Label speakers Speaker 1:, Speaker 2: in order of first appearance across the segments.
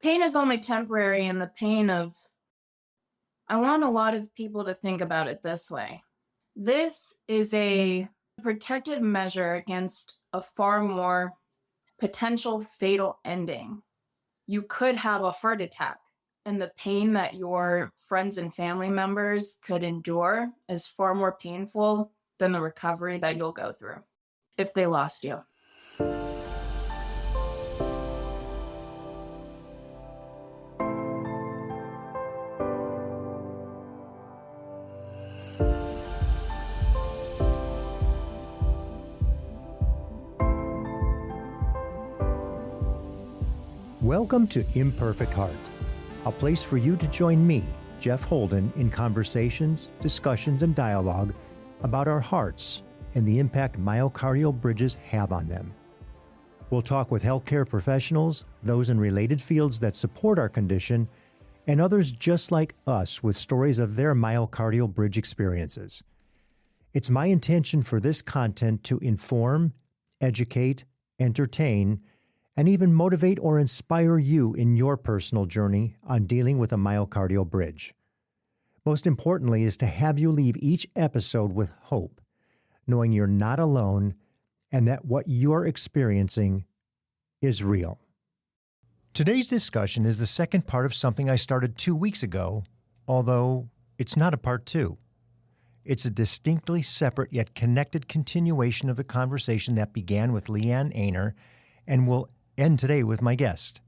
Speaker 1: pain is only temporary, and the pain of, I want a lot of people to think about it this way. This is a protective measure against a far more potential fatal ending. You could have a heart attack, and the pain that your friends and family members could endure is far more painful than the recovery that you'll go through if they lost you.
Speaker 2: Welcome to Imperfect Heart, a place for you to join me, Jeff Holden, in conversations, discussions, and dialogue about our hearts and the impact myocardial bridges have on them. We'll talk with healthcare professionals, those in related fields that support our condition, and others just like us with stories of their myocardial bridge experiences. It's my intention for this content to inform, educate, entertain, and even motivate or inspire you in your personal journey on dealing with a myocardial bridge. Most importantly is to have you leave each episode with hope, knowing you're not alone and that what you're experiencing is real. Today's discussion is the second part of something I started 2 weeks ago, although it's not a part 2. It's a distinctly separate yet connected continuation of the conversation that began with Liane Aigner and will end today with my guest.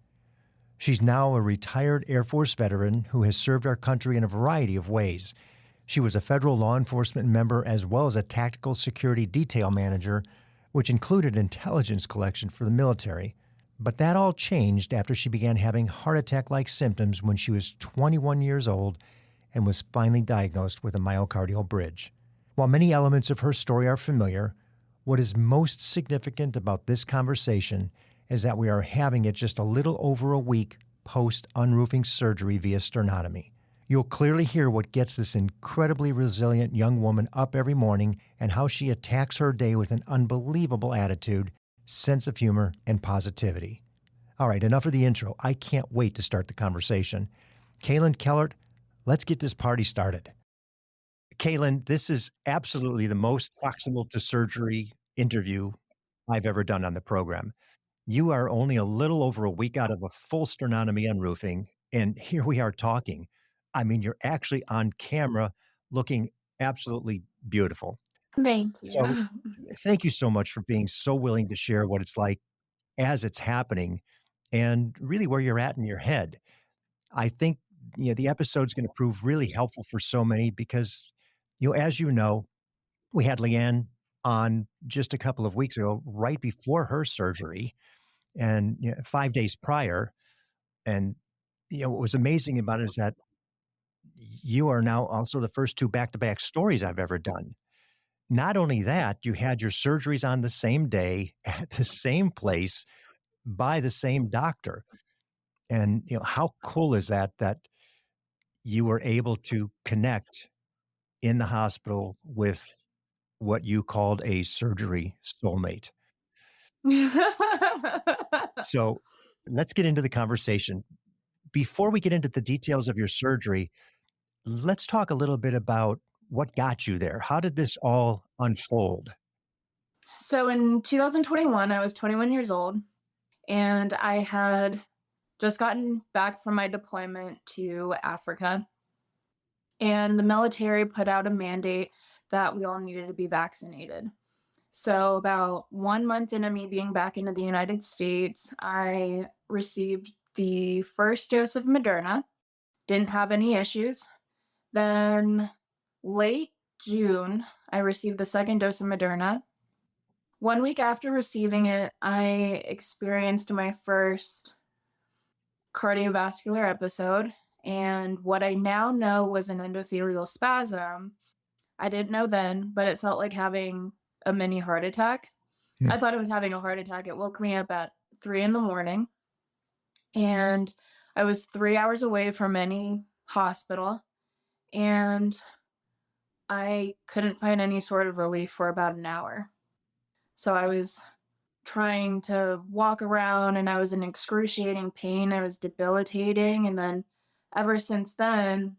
Speaker 2: She's now a retired Air Force veteran who has served our country in a variety of ways. She was a federal law enforcement member as well as a tactical security detail manager, which included intelligence collection for the military. But that all changed after she began having heart attack-like symptoms when she was 21 years old and was finally diagnosed with a myocardial bridge. While many elements of her story are familiar, what is most significant about this conversation is that we are having it just a little over a week post-unroofing surgery via sternotomy. You'll clearly hear what gets this incredibly resilient young woman up every morning and how she attacks her day with an unbelievable attitude, sense of humor, and positivity. All right, enough of the intro. I can't wait to start the conversation. Kaylin Kellert, let's get this party started. Kaylin, this is absolutely the most proximal to surgery interview I've ever done on the program. You are only a little over a week out of a full sternotomy unroofing, and here we are talking. I mean, you're actually on camera looking absolutely beautiful.
Speaker 1: Thank
Speaker 2: So
Speaker 1: you.
Speaker 2: thank you so much for being so willing to share what it's like as it's happening and really where you're at in your head. I think the episode's going to prove really helpful for so many because, as you know, we had Liane on just a couple of weeks ago, right before her surgery, and 5 days prior. And what was amazing about it is that you are now also the first two back-to-back stories I've ever done. Not only that, you had your surgeries on the same day at the same place by the same doctor. And how cool is that you were able to connect in the hospital with what you called a surgery soulmate. So let's get into the conversation. Before we get into the details of your surgery, let's talk a little bit about what got you there. How did this all unfold?
Speaker 1: So in 2021, I was 21 years old, and I had just gotten back from my deployment to Africa. And the military put out a mandate that we all needed to be vaccinated. So about 1 month into me being back into the United States, I received the first dose of Moderna, didn't have any issues. Then late June, I received the second dose of Moderna. 1 week after receiving it, I experienced my first cardiovascular episode, and what I now know was an endothelial spasm. I didn't know then, but it felt like having a mini heart attack.
Speaker 2: Yeah.
Speaker 1: I thought I was having a heart attack. It woke me up at 3 in the morning, and I was 3 hours away from any hospital, and I couldn't find any sort of relief for about an hour. So I was trying to walk around, and I was in excruciating pain. I was debilitating. And then ever since then,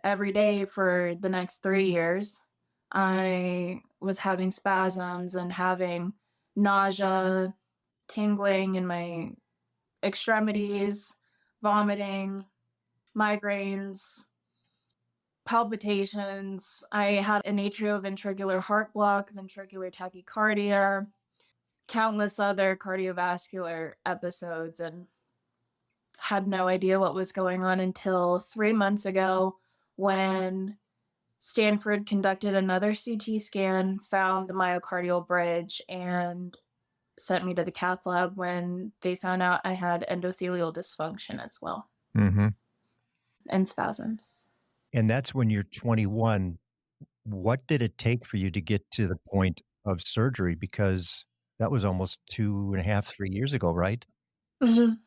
Speaker 1: every day for the next 3 years, I was having spasms and having nausea, tingling in my extremities, vomiting, migraines, palpitations. I had an atrioventricular heart block, ventricular tachycardia, countless other cardiovascular episodes, and had no idea what was going on until 3 months ago when Stanford conducted another CT scan, found the myocardial bridge, and sent me to the cath lab when they found out I had endothelial dysfunction as well
Speaker 2: Mm-hmm.
Speaker 1: and spasms.
Speaker 2: And that's when you're 21. What did it take for you to get to the point of surgery? Because that was almost 2.5, 3 years ago, right?
Speaker 1: Mhm.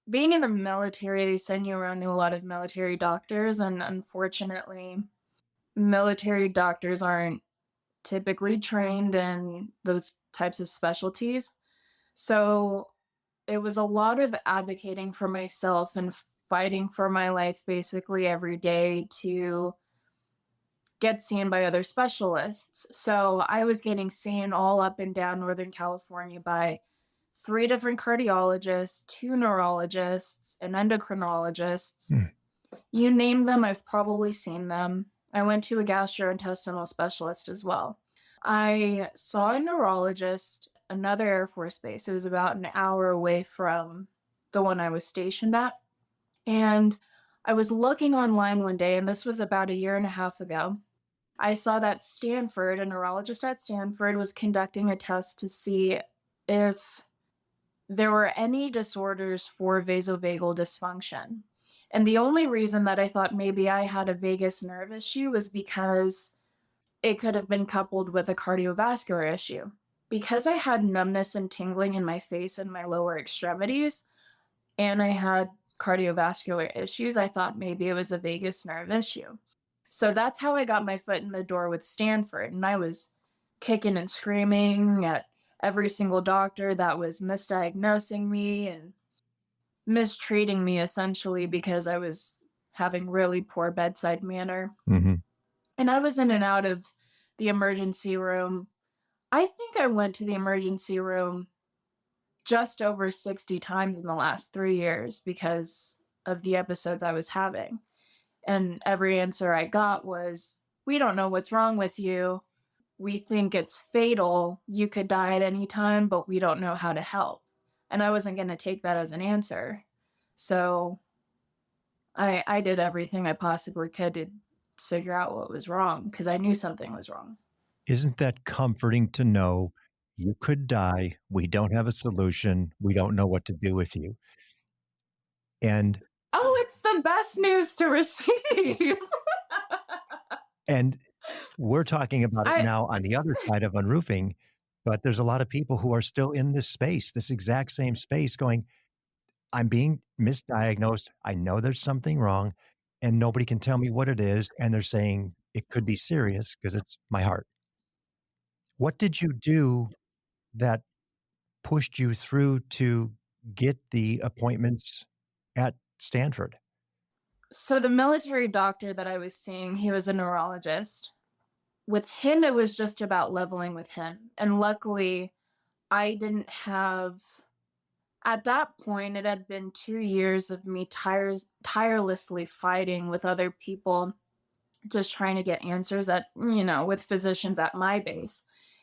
Speaker 1: Being in the military, they send you around to a lot of military doctors, and unfortunately, military doctors aren't typically trained in those types of specialties. So it was a lot of advocating for myself and fighting for my life basically every day to get seen by other specialists. So I was getting seen all up and down Northern California by 3 different cardiologists, 2 neurologists, and endocrinologists.
Speaker 2: Mm.
Speaker 1: You name them, I've probably seen them. I went to a gastrointestinal specialist as well. I saw a neurologist, another Air Force base. It was about an hour away from the one I was stationed at. And I was looking online one day, and this was about a year and a half ago. I saw that Stanford, a neurologist at Stanford, was conducting a test to see if there were any disorders for vasovagal dysfunction. And the only reason that I thought maybe I had a vagus nerve issue was because it could have been coupled with a cardiovascular issue. Because I had numbness and tingling in my face and my lower extremities, and I had cardiovascular issues, I thought maybe it was a vagus nerve issue. So that's how I got my foot in the door with Stanford. And I was kicking and screaming at every single doctor that was misdiagnosing me and mistreating me essentially because I was having really poor bedside manner.
Speaker 2: Mm-hmm.
Speaker 1: And I was in and out of the emergency room. I think I went to the emergency room just over 60 times in the last 3 years because of the episodes I was having. And every answer I got was, "We don't know what's wrong with you. We think it's fatal. You could die at any time, but we don't know how to help." And I wasn't going to take that as an answer. So I did everything I possibly could to figure out what was wrong because I knew something was wrong.
Speaker 2: Isn't that comforting to know you could die? We don't have a solution. We don't know what to do with you. And
Speaker 1: Oh, it's the best news to receive.
Speaker 2: and we're talking about it
Speaker 1: I
Speaker 2: now on the other side of unroofing, but there's a lot of people who are still in this space, this exact same space, going, I'm being misdiagnosed. I know there's something wrong, and nobody can tell me what it is. And they're saying it could be serious because it's my heart. What did you do that pushed you through to get the appointments at Stanford?
Speaker 1: So the military doctor that I was seeing, he was a neurologist. With him, it was just about leveling with him. And luckily, I didn't have, at that point, it had been 2 years of me tirelessly fighting with other people, just trying to get answers with physicians at my base.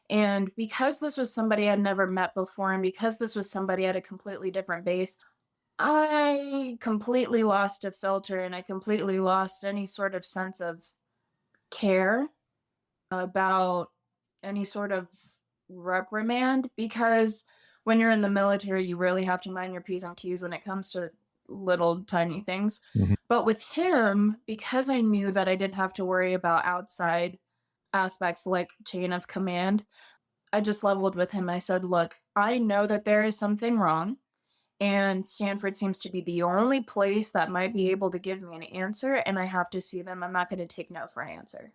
Speaker 1: And because this was somebody I'd never met before, and because this was somebody at a completely different base, I completely lost a filter and I completely lost any sort of sense of care about any sort of reprimand because when you're in the military, you really have to mind your P's and Q's when it comes to little tiny things.
Speaker 2: Mhm.
Speaker 1: But with him, because I knew that I didn't have to worry about outside aspects like chain of command, I just leveled with him. I said, "Look, I know that there is something wrong. And Stanford seems to be the only place that might be able to give me an answer, and I have to see them. I'm not going to take no for an answer."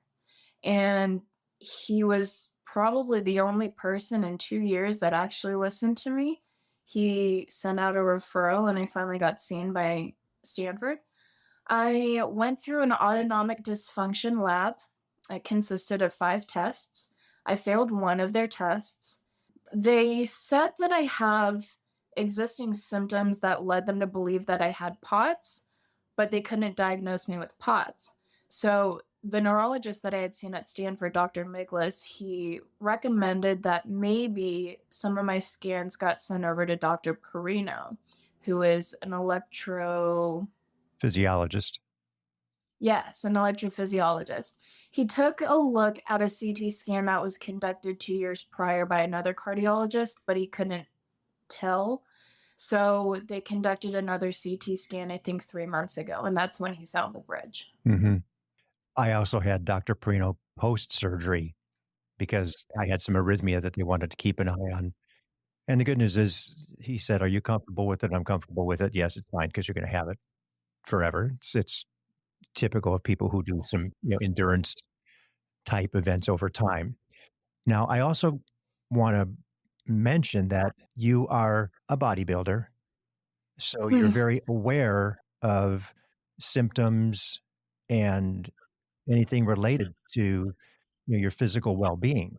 Speaker 1: And he was probably the only person in 2 years that actually listened to me. He sent out a referral, and I finally got seen by Stanford. I went through an autonomic dysfunction lab. It consisted of 5 tests. I failed one of their tests. They said that I have existing symptoms that led them to believe that I had POTS, but they couldn't diagnose me with POTS. So the neurologist that I had seen at Stanford, Dr. Miglis, he recommended that maybe some of my scans got sent over to Dr. Perino, who is an
Speaker 2: Physiologist.
Speaker 1: yes, an electrophysiologist. He took a look at a CT scan that was conducted 2 years prior by another cardiologist, but he couldn't tell. So they conducted another CT scan, I think 3 months ago, and that's when he found the bridge.
Speaker 2: Mm-hmm. I also had Dr. Perino post-surgery because I had some arrhythmia that they wanted to keep an eye on. And the good news is he said, "Are you comfortable with it?" I'm comfortable with it. Yes, it's fine because you're going to have it forever. It's typical of people who do some endurance type events over time. Now, I also want to mention that you are a bodybuilder, so you're
Speaker 1: Hmm,
Speaker 2: very aware of symptoms and anything related to your physical well-being.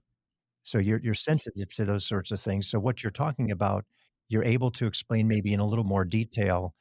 Speaker 2: So you're sensitive to those sorts of things. So what you're talking about, you're able to explain maybe in a little more detail.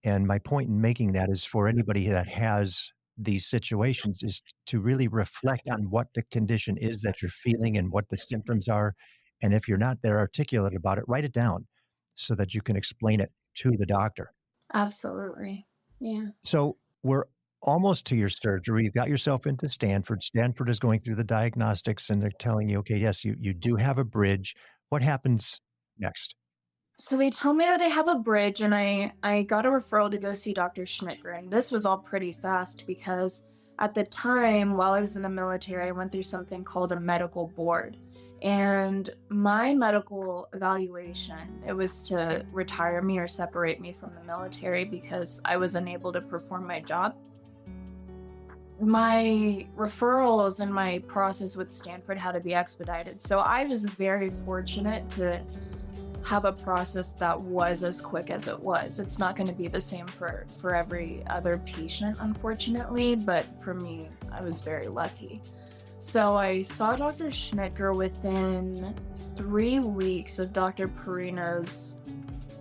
Speaker 2: And my point in making that is for anybody that has these situations is to really reflect on what the condition is that you're feeling and what the symptoms are. And if you're not there articulate about it, write it down so that you can explain it to the doctor.
Speaker 1: absolutely. Yeah.
Speaker 2: So we're almost to your surgery. You got yourself into Stanford. Stanford is going through the diagnostics and they're telling you, okay, yes, you do have a bridge. What happens next?
Speaker 1: So they told me that I have a bridge, and I got a referral to go see Dr. Schnittger. And this was all pretty fast because at the time, while I was in the military, I went through something called a medical board. And my medical evaluation, it was to retire me or separate me from the military because I was unable to perform my job. My referrals and my process with Stanford had to be expedited. So I was very fortunate to have a process that was as quick as it was. It's not going to be the same for every other patient, unfortunately, but for me, I was very lucky. So I saw Dr. Schnittger within 3 weeks of Dr. Perino's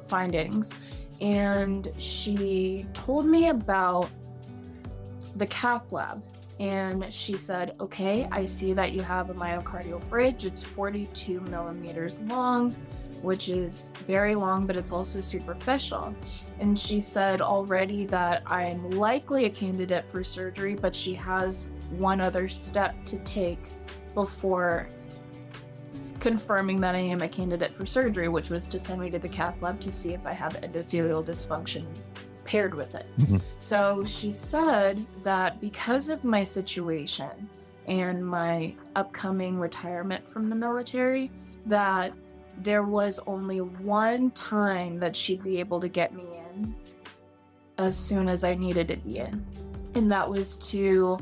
Speaker 1: findings, and she told me about the cath lab. And she said, okay, I see that you have a myocardial bridge. It's 42 millimeters long, which is very long, but it's also superficial. And she said already that I'm likely a candidate for surgery, but she has one other step to take before confirming that I am a candidate for surgery, which was to send me to the cath lab to see if I have endothelial dysfunction paired with it.
Speaker 2: Mhm.
Speaker 1: So she said that because of my situation and my upcoming retirement from the military, that there was only one time that she'd be able to get me in as soon as I needed to be in. And that was to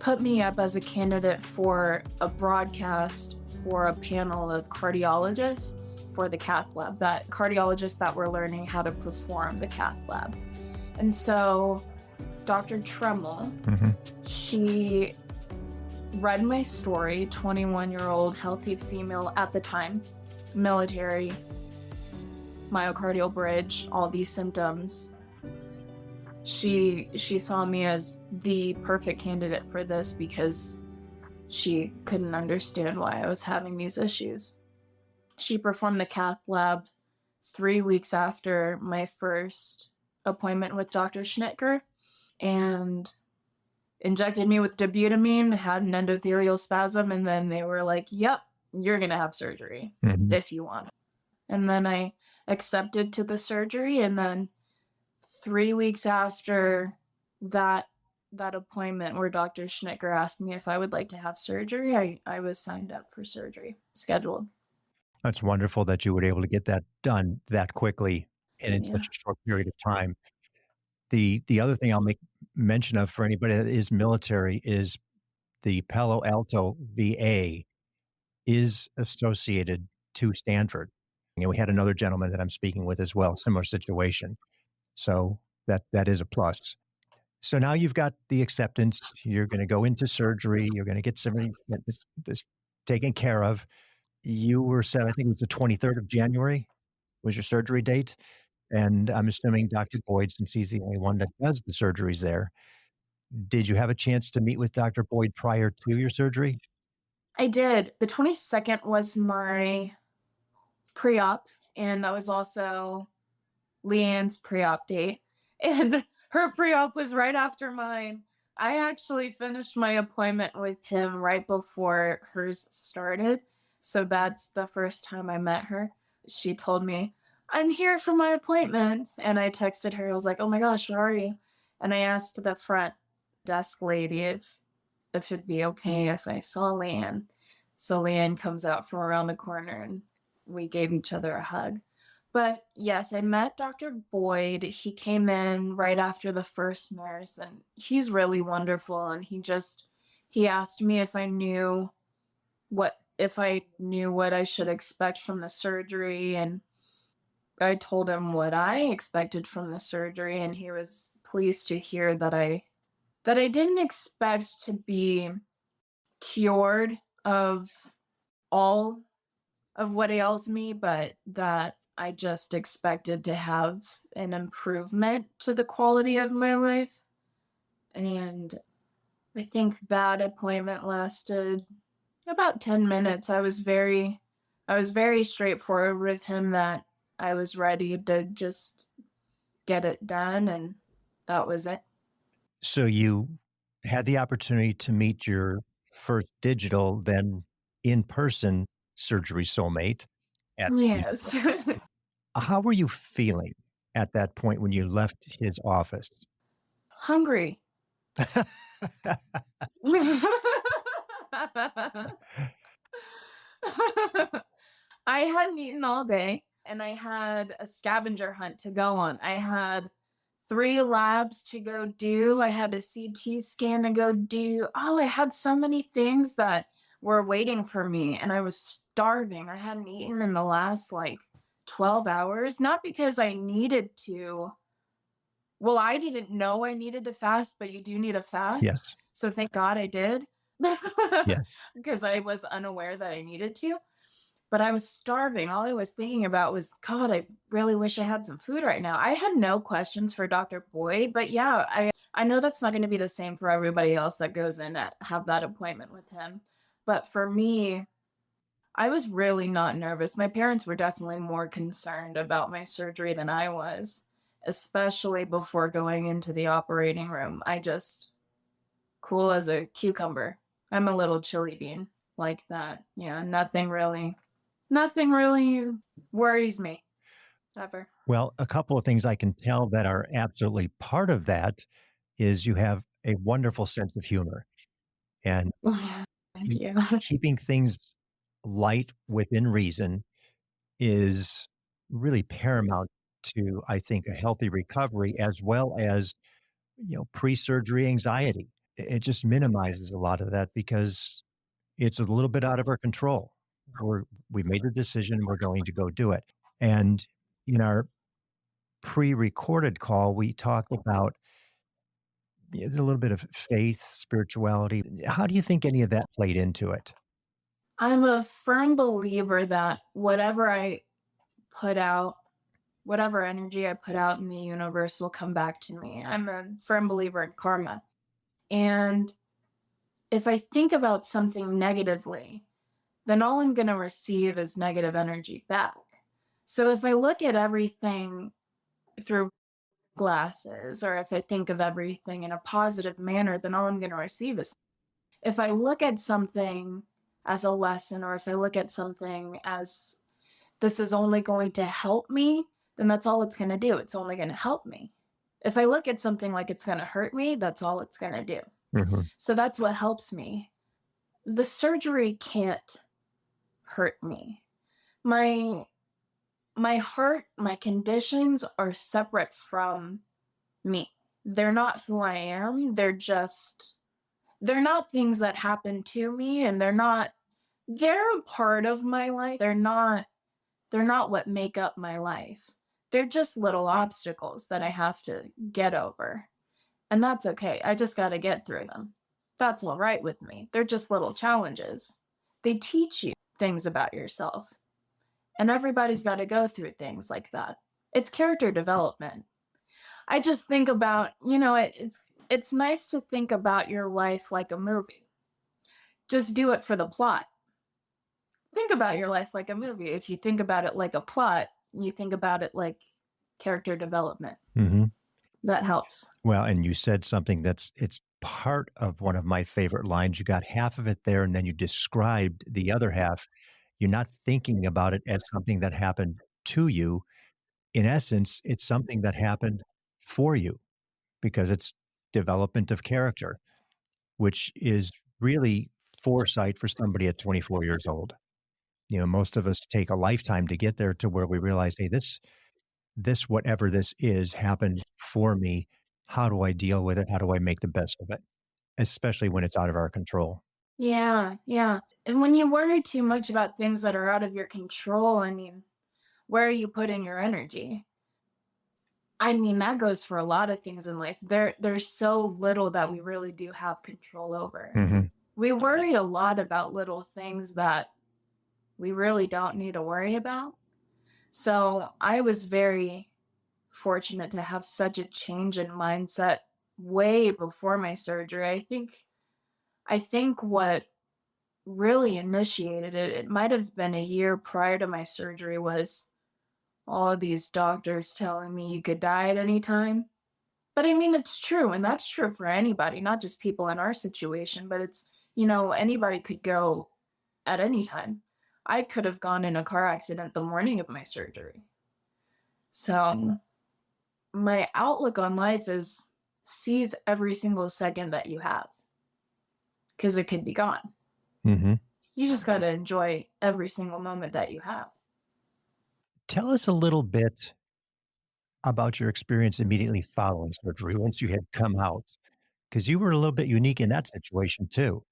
Speaker 1: put me up as a candidate for a broadcast for a panel of cardiologists for the cath lab, that cardiologists that were learning how to perform the cath lab. And so Dr. Tremmel,
Speaker 2: Mhm.
Speaker 1: she read my story, 21-year-old healthy female at the time, military, myocardial bridge, all these symptoms. She saw me as the perfect candidate for this because she couldn't understand why I was having these issues. She performed the cath lab 3 weeks after my first appointment with Dr. Schnittger and injected me with dobutamine, had an endothelial spasm, and then they were like, yep, you're going to have surgery
Speaker 2: Mhm.
Speaker 1: if you want. And then I accepted to the surgery, and then 3 weeks after that appointment where Dr. Schnittger asked me if I would like to have surgery, I was signed up for surgery, scheduled.
Speaker 2: That's wonderful that you were able to get that done that quickly and in
Speaker 1: Yeah.
Speaker 2: such a short period of time. The other thing I'll make mention of for anybody that is military is the Palo Alto VA is associated to Stanford. And we had another gentleman that I'm speaking with as well, similar situation. So that is a plus. So now you've got the acceptance. You're going to go into surgery. You're going to get somebody get this taken care of. You were said, I think it was the 23rd of January was your surgery date. And I'm assuming Dr. Boyd, since he's the only one that does the surgeries there, did you have a chance to meet with Dr. Boyd prior to your surgery?
Speaker 1: I did. The 22nd was my pre-op, and that was also Leanne's pre-op date. And her pre-op was right after mine. I actually finished my appointment with him right before hers started. So that's the first time I met her. She told me, I'm here for my appointment. And I texted her, I was like, oh my gosh, where are you? And I asked the front desk lady if it'd be okay if I saw Leanne. So Leanne comes out from around the corner and we gave each other a hug. But yes, I met Dr. Boyd. He came in right after the first nurse, and he's really wonderful. And he asked me if I knew what I should expect from the surgery, and I told him what I expected from the surgery, and he was pleased to hear that I didn't expect to be cured of all of what ails me, but that I just expected to have an improvement to the quality of my life. And I think that appointment lasted about 10 minutes. I was very straightforward with him that I was ready to just get it done, and that was it.
Speaker 2: So you had the opportunity to meet your first digital, then in person surgery soulmate at the
Speaker 1: Yes.
Speaker 2: How were you feeling at that point when you left his office?
Speaker 1: Hungry. I hadn't eaten all day, and I had a scavenger hunt to go on. I had 3 labs to go do. I had a CT scan to go do. Oh, I had so many things that were waiting for me, and I was starving. I hadn't eaten in the last, 12 hours, not because I needed to. Well, I didn't know I needed to fast, but you do need a fast.
Speaker 2: Yes.
Speaker 1: So thank God I did.
Speaker 2: Yes.
Speaker 1: Because I was unaware that I needed to. But I was starving. All I was thinking about was, God, I really wish I had some food right now. I had no questions for Dr. Boyd, but yeah, I know that's not going to be the same for everybody else that goes in at have that appointment with him. But for me, I was really not nervous. My parents were definitely more concerned about my surgery than I was, especially before going into the operating room. I just cool as a cucumber. I'm a little chili bean like that. Yeah, nothing really worries me ever.
Speaker 2: Well, a couple of things I can tell that are absolutely part of that is you have a wonderful sense of humor and
Speaker 1: Thank
Speaker 2: you-
Speaker 1: you.
Speaker 2: keeping things light within reason is really paramount to, I think, a healthy recovery as well as, pre-surgery anxiety. It just minimizes a lot of that because it's a little bit out of our control. We made the decision, we're going to go do it. And in our pre-recorded call, we talked about a little bit of faith, spirituality. How do you think any of that played into it?
Speaker 1: I'm a firm believer that put out, whatever energy I put out in the universe will come back to me. I'm a firm believer in karma. And if I think about something negatively, then all I'm going to receive is negative energy back. So if I look at everything through glasses, or if I think of everything in a positive manner, then all I'm going to receive is. If I look at something as a lesson, or if I look at something as this is only going to help me, then that's all it's going to do. It's only going to help me. If I look at something like it's going to hurt me, that's all it's going to do.
Speaker 2: Mhm.
Speaker 1: So that's what helps me. The surgery can't hurt me. My heart, my conditions are separate from me. They're not who I am. They're not things that happen to me, and they're not They're a part of my life. They're not what make up my life. They're just little obstacles that I have to get over. And that's okay. I just got to get through them. That's all right with me. They're just little challenges. They teach you things about yourself. And everybody's got to go through things like that. It's character development. I just think about, it's nice to think about your life like a movie. Just do it for the plot. Think about your life like a movie. If you think about it like a plot, you think about it like character development.
Speaker 2: Hmm.
Speaker 1: That helps.
Speaker 2: Well, and you said something it's part of one of my favorite lines. You got half of it there, and then you described the other half. You're not thinking about it as something that happened to you. In essence, it's something that happened for you because it's development of character, which is really foresight for somebody at 24 years old. Most of us take a lifetime to get there to where we realize, hey, this whatever this is happened for me. How do I deal with it? How do I make the best of it? Especially when it's out of our control.
Speaker 1: Yeah, yeah. And when you worry too much about things that are out of your control, I mean, where are you putting your energy? I mean, that goes for a lot of things in life. There's so little that we really do have control over.
Speaker 2: Hmm.
Speaker 1: We worry a lot about little things that we really don't need to worry about. So I was very fortunate to have such a change in mindset way before my surgery. I think what really initiated it, it might have been a year prior to my surgery, was all of these doctors telling me you could die at any time. But I mean, it's true, and that's true for anybody, not just people in our situation, but anybody could go at any time. I could have gone in a car accident the morning of my surgery. So my outlook on life is seize every single second that you have because it could be gone.
Speaker 2: Hmm.
Speaker 1: You just got to enjoy every single moment that you have.
Speaker 2: Tell us a little bit about your experience immediately following surgery once you had come out, because you were a little bit unique in that situation too.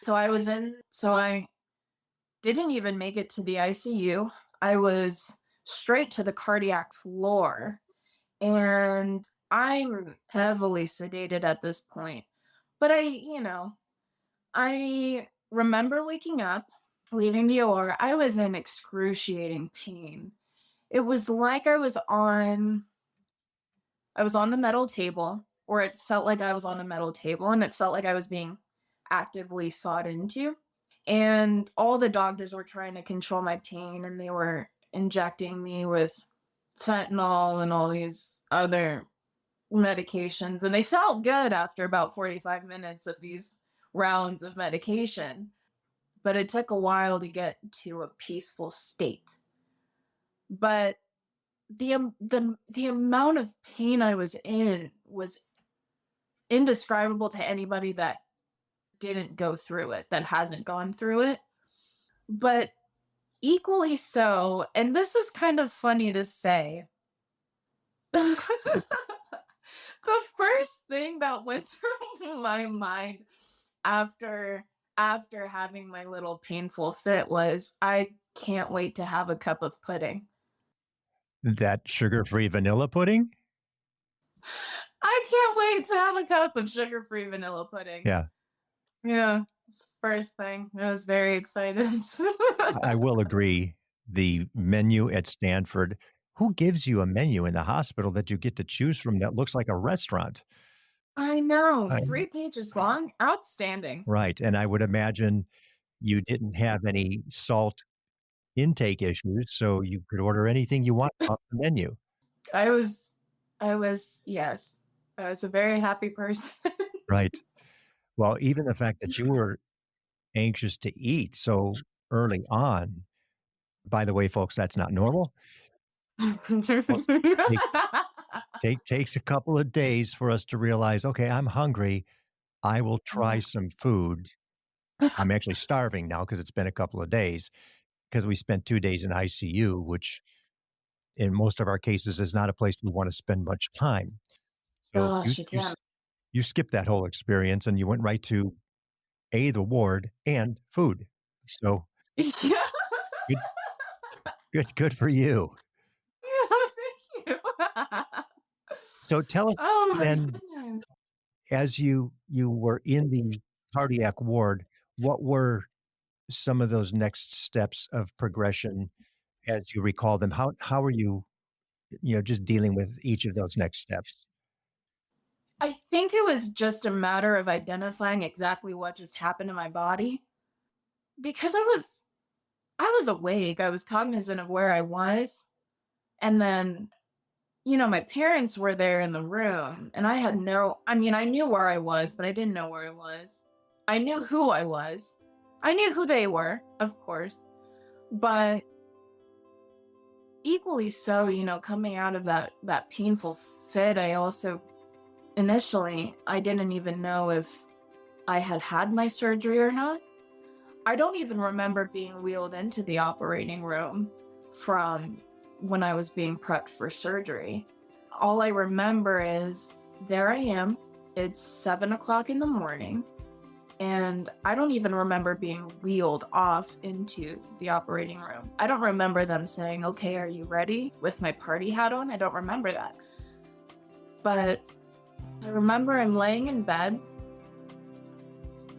Speaker 1: So I didn't even make it to the ICU. I was straight to the cardiac floor, and I'm heavily sedated at this point. But I remember waking up, leaving the OR. I was in excruciating pain. It was like I was on the metal table, or it felt like I was on a metal table, and it felt like I was being actively sawed into. And all the doctors were trying to control my pain, and they were injecting me with fentanyl and all these other medications. And they felt good after about 45 minutes of these rounds of medication. But it took a while to get to a peaceful state. But the amount of pain I was in was indescribable to anybody that didn't go through it, that hasn't gone through it. But equally so, and this is kind of funny to say, the first thing that went through my mind after after having my little painful fit was, I can't wait to have a cup of pudding.
Speaker 2: That sugar-free vanilla pudding?
Speaker 1: I can't wait to have a cup of sugar-free vanilla pudding.
Speaker 2: Yeah,
Speaker 1: Yeah, it's the first thing. I was very excited.
Speaker 2: I will agree. The menu at Stanford, who gives you a menu in the hospital that you get to choose from that looks like a restaurant?
Speaker 1: I know,
Speaker 2: I
Speaker 1: 3 pages long? Outstanding.
Speaker 2: Right, and I would imagine you didn't have any salt intake issues, so you could order anything you want off the menu.
Speaker 1: I was yes, I was a very happy person.
Speaker 2: Right. Well, even the fact that you were anxious to eat so early on, by the way, folks, that's not normal. Most take takes a couple of days for us to realize, "Okay, I'm hungry. I will try
Speaker 1: Yeah.
Speaker 2: some food." I'm actually starving now because 'cause it's been a couple of days because we spent 2 days in ICU, which in most of our cases is not a place we wanna spend much time. So
Speaker 1: Gosh, again.
Speaker 2: you skipped that whole experience and you went right to the ward and food. So
Speaker 1: Yeah.
Speaker 2: good, good for you.
Speaker 1: Yeah, thank you.
Speaker 2: So tell us
Speaker 1: Oh my
Speaker 2: then,
Speaker 1: goodness.
Speaker 2: as you were in the cardiac ward, what were some of those next steps of progression as you recall them? How are you, just dealing with each of those next steps?
Speaker 1: I think it was just a matter of identifying exactly what just happened to my body because I was awake, I was cognizant of where I was, and then, my parents were there in the room, and I mean, I knew where I was, but I didn't know where I was. I knew who I was. I knew who they were, of course, but equally so, coming out of that painful fit, I also initially, I didn't even know if I had had my surgery or not. I don't even remember being wheeled into the operating room from when I was being prepped for surgery. All I remember is there I am. It's 7 o'clock in the morning. And I don't even remember being wheeled off into the operating room. I don't remember them saying, "Okay, are you ready?" with my party hat on. I don't remember that. But I remember I'm laying in bed,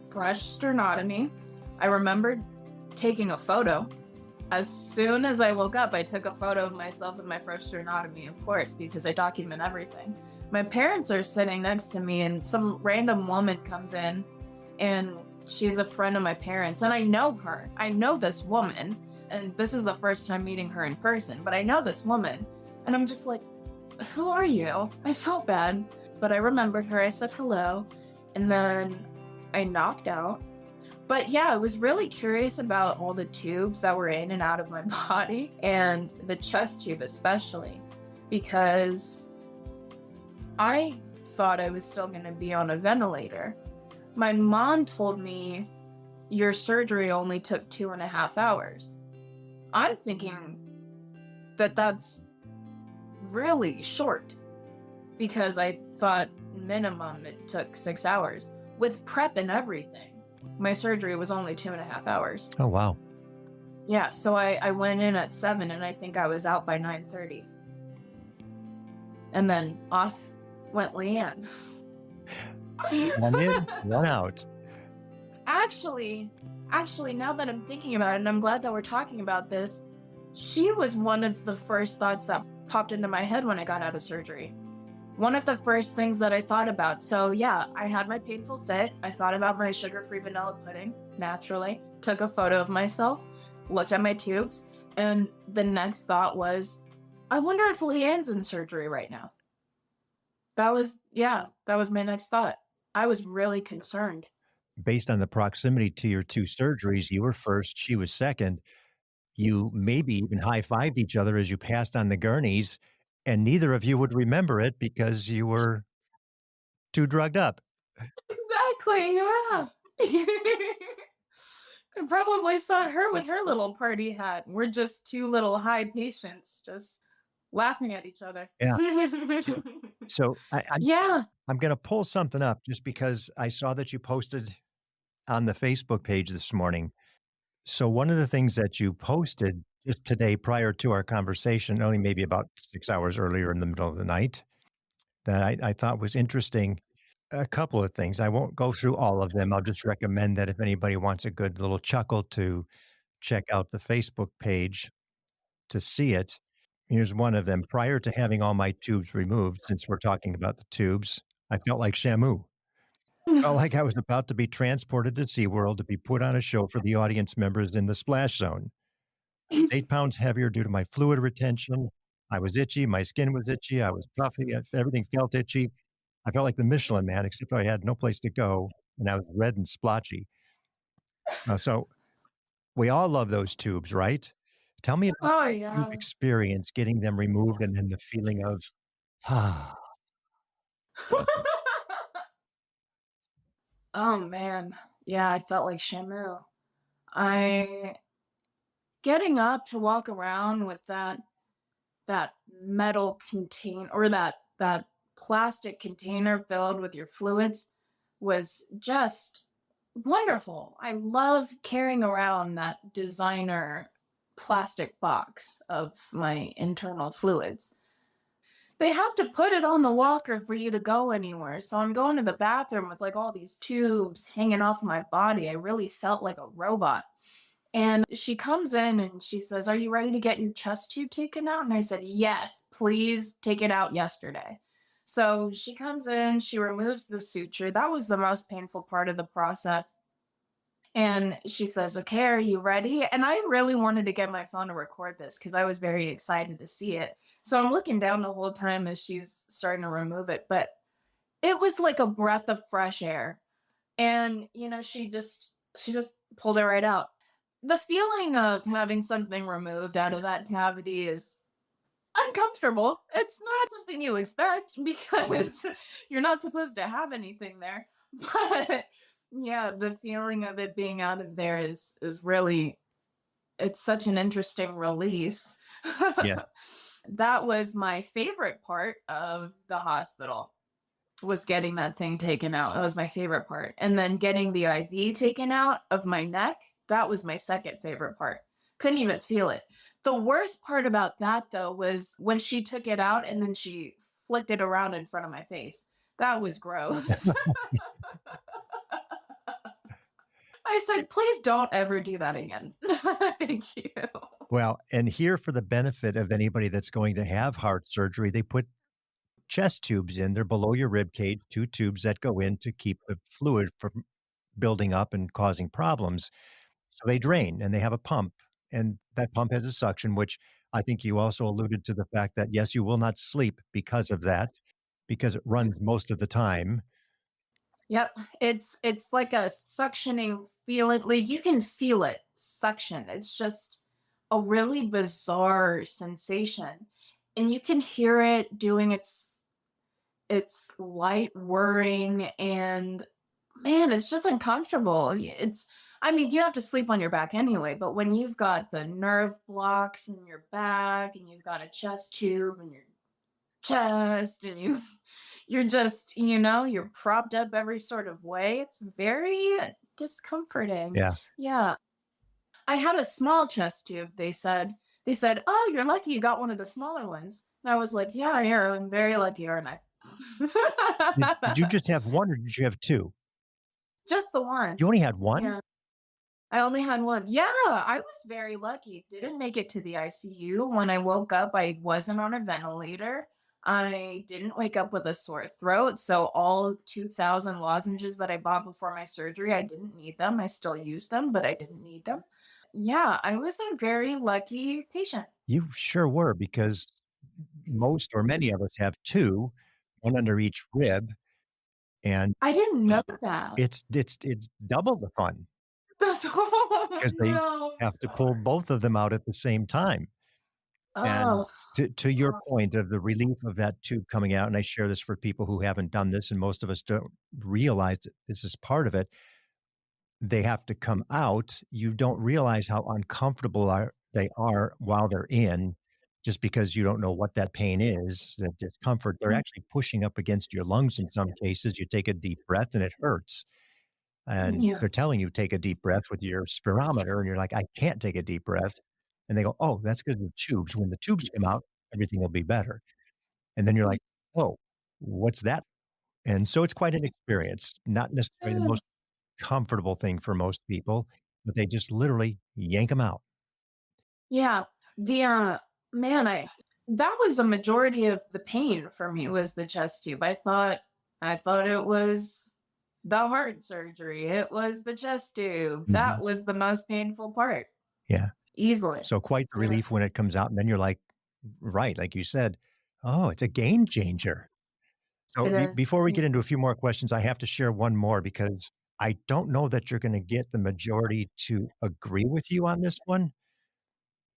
Speaker 1: fresh sternotomy. I remember taking a photo. As soon as I woke up, I took a photo of myself with my first sternotomy, of course, because I document everything. My parents are sitting next to me, and some random woman comes in, and she's a friend of my parents. And I know her. I know this woman. And this is the first time meeting her in person, but I know this woman. And I'm just like, "Who are you?" I felt bad, but I remembered her. I said hello. And then I knocked out. But yeah, I was really curious about all the tubes that were in and out of my body, and the chest tube especially, because I thought I was still going to be on a ventilator. My mom told me your surgery only took 2.5 hours. I'm thinking that that's really short because I thought minimum it took 6 hours. With prep and everything, my surgery was only 2.5 hours.
Speaker 2: Oh, wow.
Speaker 1: Yeah, so I went in at 7 and I think I was out by 9:30. And then off went Liane.
Speaker 2: One in, one out.
Speaker 1: Actually, now that I'm thinking about it, and I'm glad that we're talking about this, she was one of the first thoughts that popped into my head when I got out of surgery. One of the first things that I thought about. So yeah, I had my painful fit. I thought about my sugar-free vanilla pudding, naturally. Took a photo of myself, looked at my tubes, and the next thought was, I wonder if Leanne's in surgery right now. That was my next thought. I was really concerned.
Speaker 2: Based on the proximity to your two surgeries, you were first, she was second. You maybe even high-fived each other as you passed on the gurneys, and neither of you would remember it because you were too drugged up.
Speaker 1: Exactly, yeah. I probably saw her with her little party hat. We're just two little high patients just laughing at each other.
Speaker 2: Yeah. So
Speaker 1: Yeah.
Speaker 2: I'm gonna pull something up just because I saw that you posted on the Facebook page this morning. So one of the things that you posted just today prior to our conversation, only maybe about 6 hours earlier in the middle of the night, that I thought was interesting. A couple of things. I won't go through all of them. I'll just recommend that if anybody wants a good little chuckle to check out the Facebook page to see it. Here's one of them. Prior to having all my tubes removed, since we're talking about the tubes, I felt like Shamu. Felt like I was about to be transported to SeaWorld to be put on a show for the audience members in the splash zone. I was 8 pounds heavier due to my fluid retention. I was itchy. My skin was itchy. I was puffy. Everything felt itchy. I felt like the Michelin Man, except I had no place to go, and I was red and splotchy. So we all love those tubes, right? Tell me about
Speaker 1: Oh,
Speaker 2: the tube
Speaker 1: yeah.
Speaker 2: experience, getting them removed, and then the feeling of, ah,
Speaker 1: Oh, man. Yeah, I felt like Shamu. I getting up to walk around with that metal contain or that plastic container filled with your fluids was just wonderful. I love carrying around that designer plastic box of my internal fluids. They have to put it on the walker for you to go anywhere. So I'm going to the bathroom with like all these tubes hanging off my body. I really felt like a robot. And she comes in and she says, "Are you ready to get your chest tube taken out?" And I said, "Yes, please take it out yesterday." So she comes in, she removes the suture. That was the most painful part of the process. And she says, "Okay, are you ready?" And I really wanted to get my phone to record this because I was very excited to see it. So I'm looking down the whole time as she's starting to remove it. But it was like a breath of fresh air. And, she just pulled it right out. The feeling of having something removed out of that cavity is uncomfortable. It's not something you expect because you're not supposed to have anything there. But yeah, the feeling of it being out of there is really, it's such an interesting release.
Speaker 2: Yes.
Speaker 1: That was my favorite part of the hospital, was getting that thing taken out. That was my favorite part. And then getting the IV taken out of my neck, that was my second favorite part. Couldn't even feel it. The worst part about that though was when she took it out and then she flicked it around in front of my face. That was gross. I said, "Please don't ever do that again." Thank you.
Speaker 2: Well, and here for the benefit of anybody that's going to have heart surgery, they put chest tubes in. They're below your rib cage, 2 tubes that go in to keep the fluid from building up and causing problems. So they drain and they have a pump, and that pump has a suction, which I think you also alluded to the fact that, yes, you will not sleep because of that, because it runs most of the time.
Speaker 1: Yep, it's like a suctioning feeling. Like you can feel it suction. It's just a really bizarre sensation, and you can hear it doing its light whirring, and man, it's just uncomfortable. I mean, you have to sleep on your back anyway, but when you've got the nerve blocks in your back and you've got a chest tube in your chest and you're just, you're propped up every sort of way. It's very discomforting.
Speaker 2: Yeah.
Speaker 1: Yeah. I had a small chest tube, they said, "Oh, you're lucky you got one of the smaller ones." And I was like, "Yeah, yeah, I'm very lucky, aren't I?"
Speaker 2: Did you just have 1 or did you have 2?
Speaker 1: Just the one.
Speaker 2: You only had 1?
Speaker 1: Yeah. I only had one. Yeah, I was very lucky. Didn't make it to the ICU. When I woke up, I wasn't on a ventilator. I didn't wake up with a sore throat. So all 2,000 lozenges that I bought before my surgery, I didn't need them. I still used them, but I didn't need them. Yeah, I was a very lucky patient.
Speaker 2: You sure were, because most or many of us have 2, 1 under each rib, and
Speaker 1: I didn't know that.
Speaker 2: it's double the fun
Speaker 1: That's oh
Speaker 2: because they
Speaker 1: no.
Speaker 2: have to pull both of them out at the same time. And
Speaker 1: Oh,
Speaker 2: to your point of the relief of that tube coming out, and I share this for people who haven't done this, and most of us don't realize that this is part of it. They have to come out. You don't realize how uncomfortable they are while they're in, just because you don't know what that pain is, that discomfort. They're actually pushing up against your lungs in some cases. You take a deep breath and it hurts. And
Speaker 1: yeah.
Speaker 2: they're telling you take a deep breath with your spirometer, and you're like, "I can't take a deep breath." And they go, "Oh, that's good with tubes. When the tubes come out, everything will be better." And then you're like, "Oh, what's that?" And so it's quite an experience, not necessarily the most comfortable thing for most people, but they just literally yank them out.
Speaker 1: Yeah. The man, I that was the majority of the pain for me, was the chest tube. I thought it was the heart surgery. It was the chest tube. That
Speaker 2: Mhm.
Speaker 1: was the most painful part.
Speaker 2: Yeah.
Speaker 1: Easily.
Speaker 2: So quite the
Speaker 1: Yeah.
Speaker 2: relief when it comes out, and then you're like, right, like you said, "Oh, it's a game changer." So
Speaker 1: It is.
Speaker 2: before we
Speaker 1: Yeah.
Speaker 2: get into a few more questions, I have to share one more because I don't know that you're gonna get the majority to agree with you on this one.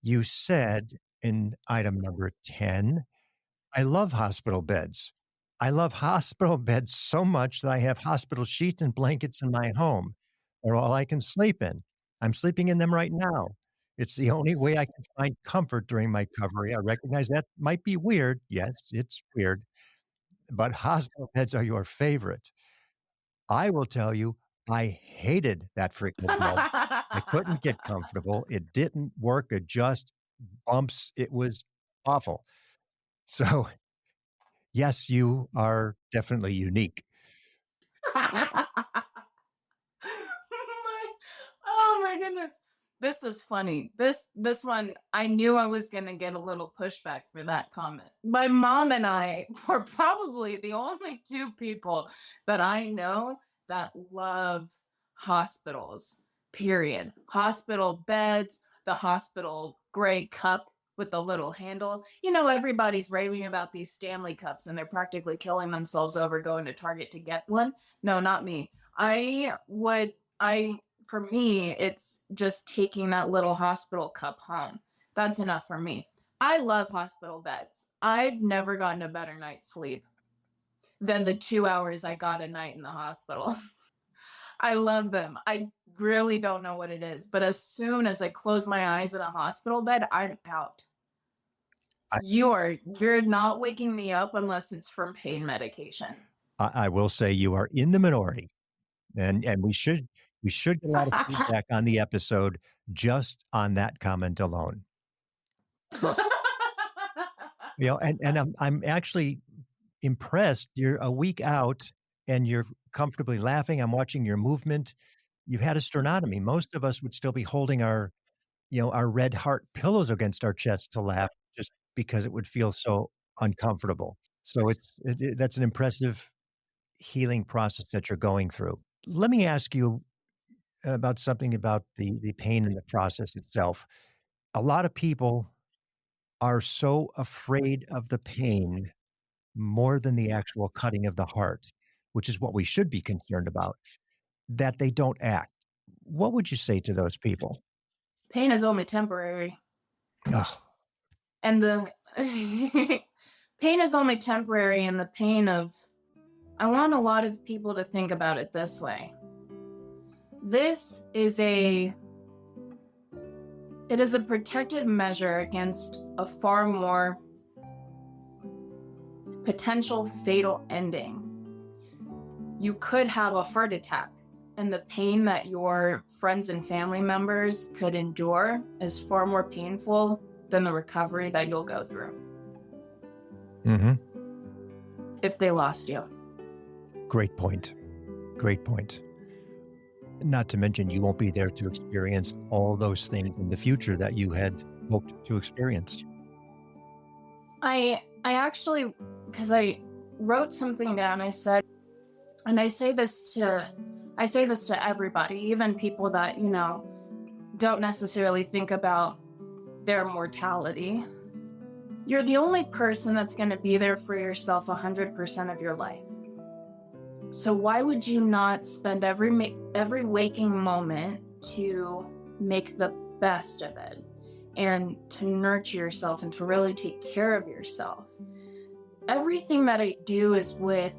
Speaker 2: You said in item number 10, "I love hospital beds. I love hospital beds so much that I have hospital sheets and blankets in my home. They're all I can sleep in. I'm sleeping in them right now. It's the only way I can find comfort during my recovery. I recognize that might be weird. Yes, it's weird, but hospital beds are your favorite. I will tell you, I hated that freaking bed. I couldn't get comfortable. It didn't work. It just bumps. It was awful. So, yes, you are definitely unique.
Speaker 1: Oh my goodness. This is funny. This one, I knew I was gonna get a little pushback for that comment. My mom and I were probably the only two people that I know that love hospitals. Period. Hospital beds, the hospital gray cup with the little handle. You know, everybody's raving about these Stanley cups and they're practically killing themselves over going to Target to get one. No, not me. I for me, it's just taking that little hospital cup home. That's enough for me. I love hospital beds. I've never gotten a better night's sleep than the 2 hours I got a night in the hospital. I love them. I really don't know what it is, but as soon as I close my eyes in a hospital bed, I'm out.
Speaker 2: I,
Speaker 1: You're not waking me up unless it's from pain medication.
Speaker 2: I will say you are in the minority, and we should get a lot of feedback on the episode just on that comment alone. And I'm actually impressed. You're a week out and you're comfortably laughing. I'm watching your movement. You've had a sternotomy. Most of us would still be holding our red heart pillows against our chest to laugh just because it would feel so uncomfortable. So that's an impressive healing process that you're going through. Let me ask you about something about the pain in the process itself. A lot of people are so afraid of the pain more than the actual cutting of the heart, which is what we should be concerned about, that they don't act. What would you say to those people?
Speaker 1: Pain is only temporary.
Speaker 2: Ugh,
Speaker 1: And the pain is only temporary, and the pain of, I want a lot of people to think about it this way. This is it is a protective measure against a far more potential fatal ending. You could have a heart attack, and the pain that your friends and family members could endure is far more painful than the recovery that you'll go through
Speaker 2: mm-hmm.
Speaker 1: if they lost you.
Speaker 2: Great point. Great point. Not to mention, you won't be there to experience all those things in the future that you had hoped to experience.
Speaker 1: I actually, because I wrote something down, I said, and I say this to everybody, even people that, don't necessarily think about their mortality. You're the only person that's going to be there for yourself 100% of your life. So why would you not spend every waking moment to make the best of it and to nurture yourself and to really take care of yourself? Everything that I do is with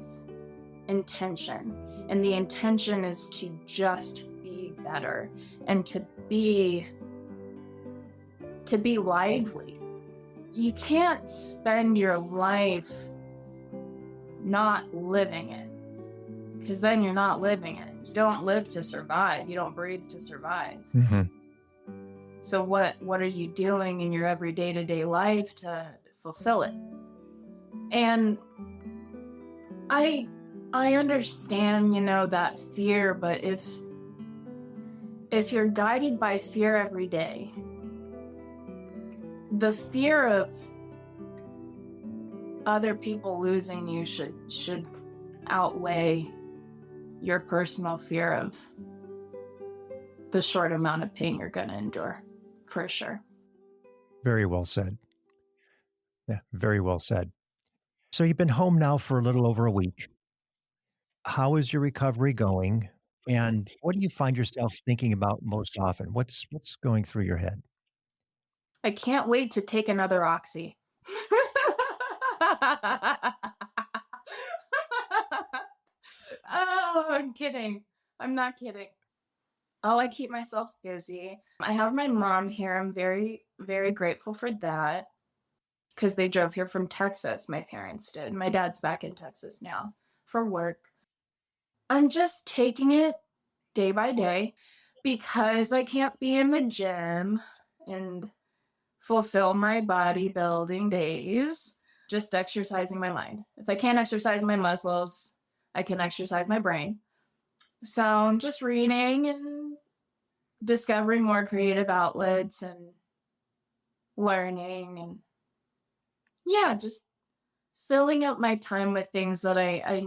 Speaker 1: intention, and the intention is to just be better and to be lively. You can't spend your life not living it, because then you're not living it. You don't live to survive. You don't breathe to survive.
Speaker 2: Mm-hmm.
Speaker 1: So what are you doing in your every day-to-day life to fulfill it? And I understand, that fear, but if you're guided by fear every day, the fear of other people losing you should outweigh your personal fear of the short amount of pain you're going to endure, for sure.
Speaker 2: Very well said. Yeah, very well said. So you've been home now for a little over a week. How is your recovery going? And what do you find yourself thinking about most often? What's going through your head?
Speaker 1: I can't wait to take another oxy. Oh, I'm kidding. I'm not kidding. Oh, I keep myself busy. I have my mom here. I'm very, very grateful for that, because they drove here from Texas. My parents did. My dad's back in Texas now for work. I'm just taking it day by day because I can't be in the gym and fulfill my bodybuilding days just exercising my mind. If I can't exercise my muscles, I can exercise my brain. So I'm just reading and discovering more creative outlets and learning and yeah, just filling up my time with things that I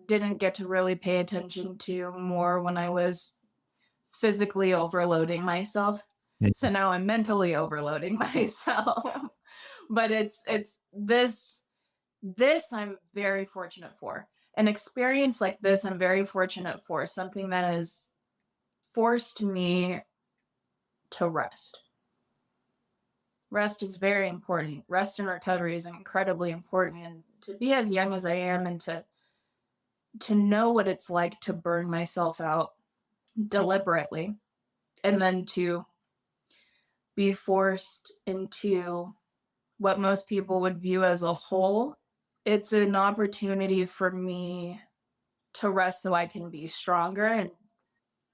Speaker 1: didn't get to really pay attention to more when I was physically overloading myself.
Speaker 2: Yeah.
Speaker 1: So now I'm mentally overloading myself. But it's this I'm very fortunate for. An experience like this I'm very fortunate for, something that has forced me to rest. Rest is very important. Rest and recovery is incredibly important. And to be as young as I am and to know what it's like to burn myself out deliberately and then to be forced into what most people would view as a hole, it's an opportunity for me to rest so I can be stronger and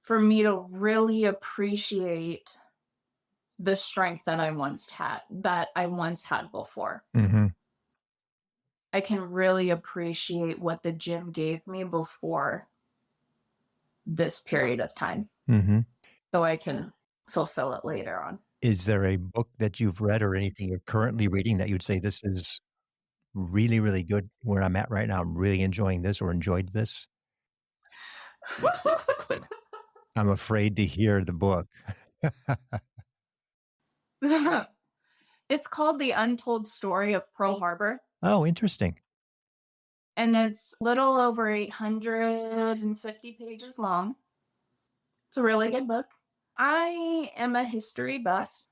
Speaker 1: for me to really appreciate the strength that I once had before.
Speaker 2: Mm-hmm.
Speaker 1: I can really appreciate what the gym gave me before this period of time
Speaker 2: Mm-hmm.
Speaker 1: so I can fulfill it later on.
Speaker 2: Is there a book that you've read or anything you're currently reading that you'd say this is really, really good where I'm at right now? I'm really enjoying this or enjoyed this? I'm afraid to hear the book.
Speaker 1: It's called The Untold Story of Pearl Harbor,
Speaker 2: Oh, interesting.
Speaker 1: and it's little over 850 pages long. It's a really good book. I am a history buff,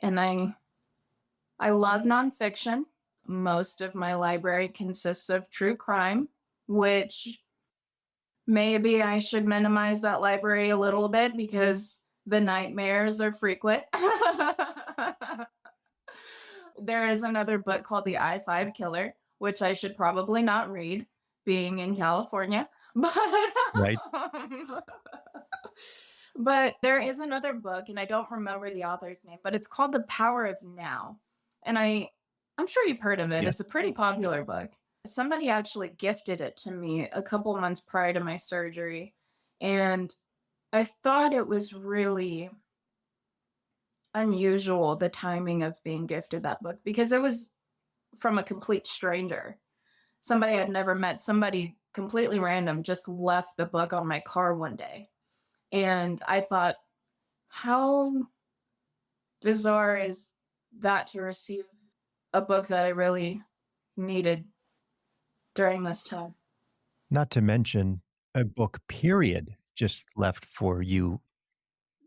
Speaker 1: and I love nonfiction. Most of my library consists of true crime, which maybe I should minimize that library a little bit because the nightmares are frequent. There is another book called The I-5 Killer, which I should probably not read, being in California. But
Speaker 2: Right.
Speaker 1: but there is another book, and I don't remember the author's name, but it's called The Power of Now. And I'm sure you've heard of it.
Speaker 2: Yes.
Speaker 1: It's a pretty popular book. Somebody actually gifted it to me a couple months prior to my surgery. And I thought it was really unusual, the timing of being gifted that book, because it was from a complete stranger. Somebody I'd never met, somebody completely random just left the book on my car one day. And I thought, how bizarre is that to receive a book that I really needed during this time?
Speaker 2: Not to mention a book period just left for you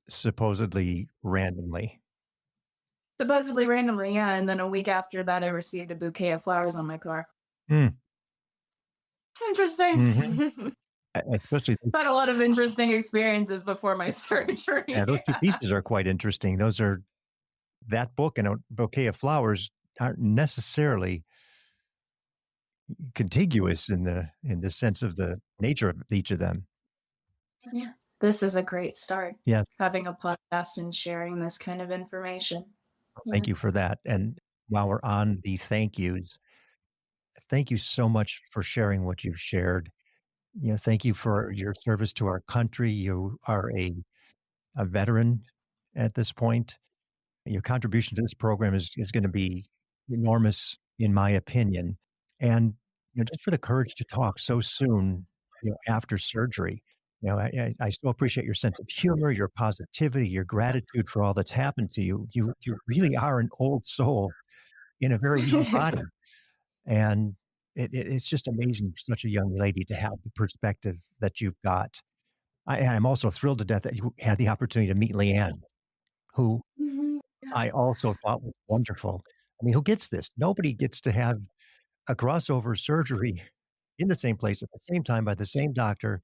Speaker 2: supposedly randomly.
Speaker 1: Supposedly randomly, yeah. And then a week after that, I received a bouquet of flowers on my car.
Speaker 2: Mm.
Speaker 1: Interesting.
Speaker 2: Mm-hmm. Especially
Speaker 1: Had a lot of interesting experiences before my surgery.
Speaker 2: yeah, those two pieces are quite interesting. Those are that book and a bouquet of flowers aren't necessarily contiguous in the sense of the nature of each of them.
Speaker 1: Yeah. This is a great start.
Speaker 2: Yes.
Speaker 1: Having a podcast and sharing this kind of information.
Speaker 2: Thank you for that. And while we're on the thank yous, thank you so much for sharing what you've shared. Thank you for your service to our country. You are a veteran at this point. Your contribution to this program is going to be enormous, in my opinion. And just for the courage to talk so soon, after surgery. I still appreciate your sense of humor, your positivity, your gratitude for all that's happened to you. You really are an old soul in a very young body, and it's just amazing for such a young lady to have the perspective that you've got. I'm also thrilled to death that you had the opportunity to meet Liane, who
Speaker 1: Mhm.
Speaker 2: I also thought was wonderful. I mean, who gets this? Nobody gets to have a crossover surgery in the same place at the same time by the same doctor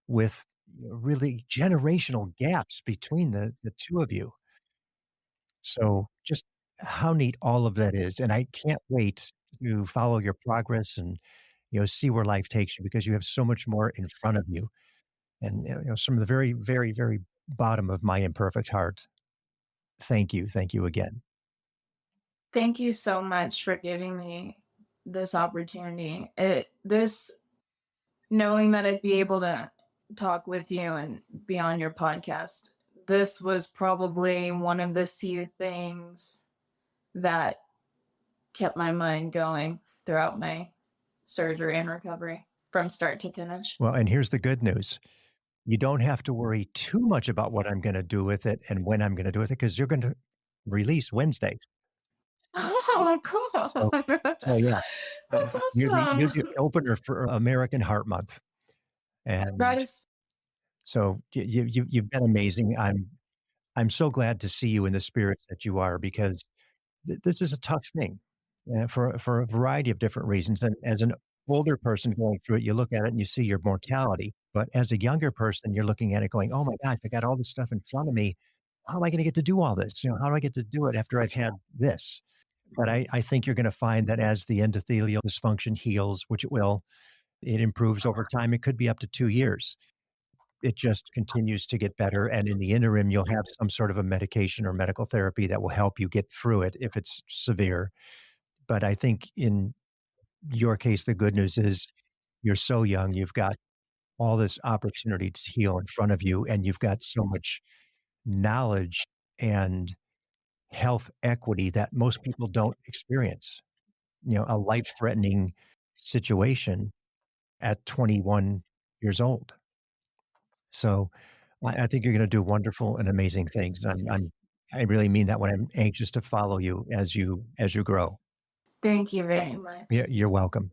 Speaker 2: with really generational gaps between the two of you. So just how neat all of that is. And I can't wait to follow your progress and see where life takes you because you have so much more in front of you. And from the very, very, very bottom of my imperfect heart, thank you again.
Speaker 1: Thank you so much for giving me this opportunity. This knowing that I'd be able to talk with you and be on your podcast, this was probably one of the few things that kept my mind going throughout my surgery and recovery from start to finish.
Speaker 2: Well, and here's the good news. You don't have to worry too much about what I'm going to do with it and when I'm going to do with it because you're going to release Wednesday.
Speaker 1: Oh, cool.
Speaker 2: So, so yeah,
Speaker 1: That's
Speaker 2: you're the
Speaker 1: awesome.
Speaker 2: opener for American Heart Month,
Speaker 1: That
Speaker 2: and
Speaker 1: is,
Speaker 2: so you've been amazing. I'm so glad to see you in the spirits that you are because this is a tough thing for a variety of different reasons. And as an older person going through it, you look at it and you see your mortality. But as a younger person, you're looking at it going, "Oh my gosh, I got all this stuff in front of me. How am I going to get to do all this? How do I get to do it after I've had this?" But I think you're going to find that as the endothelial dysfunction heals, which it will, it improves over time. It could be up to 2 years. It just continues to get better. And in the interim, you'll have some sort of a medication or medical therapy that will help you get through it if it's severe. But I think in your case, the good news is you're so young. You've got all this opportunity to heal in front of you, and you've got so much knowledge and health equity that most people don't experience. A life threatening situation at 21 years old. So I think you're going to do wonderful and amazing things. I really mean that when I'm anxious to follow you as you grow.
Speaker 1: thank you very
Speaker 2: Yeah,
Speaker 1: much.
Speaker 2: you're welcome.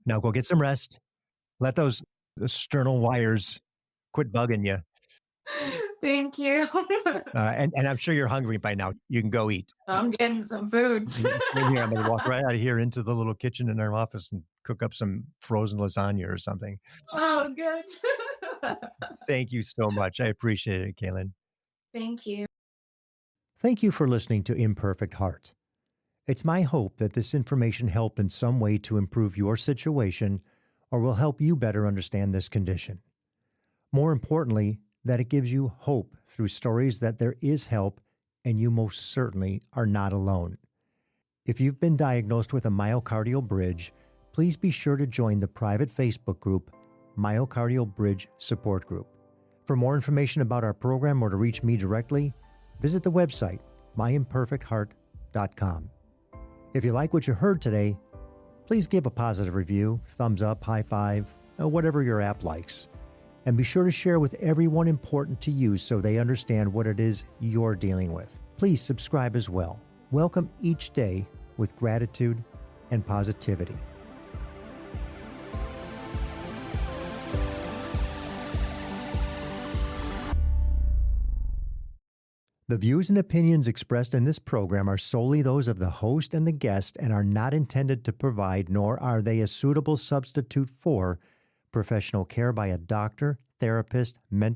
Speaker 2: Now go get some rest. Let those sternal wires quit bugging you.
Speaker 1: Thank you.
Speaker 2: And I'm sure you're hungry by now. You can go eat.
Speaker 1: I'm getting some food.
Speaker 2: Same here. I'm going to walk right out of here into the little kitchen in our office and cook up some frozen lasagna or something.
Speaker 1: Oh, good.
Speaker 2: Thank you so much. I appreciate it, Kaylin.
Speaker 1: Thank you.
Speaker 2: Thank you for listening to Imperfect Heart. It's my hope that this information helped in some way to improve your situation or will help you better understand this condition. More importantly, that it gives you hope through stories that there is help and you most certainly are not alone. If you've been diagnosed with a myocardial bridge, please be sure to join the private Facebook group, Myocardial Bridge Support Group. For more information about our program or to reach me directly, visit the website, myimperfectheart.com. If you like what you heard today, please give a positive review, thumbs up, high five, or whatever your app likes. And be sure to share with everyone important to you so they understand what it is you're dealing with. Please subscribe as well. Welcome each day with gratitude and positivity. The views and opinions expressed in this program are solely those of the host and the guest and are not intended to provide, nor are they a suitable substitute for, professional care by a doctor, therapist, mentor,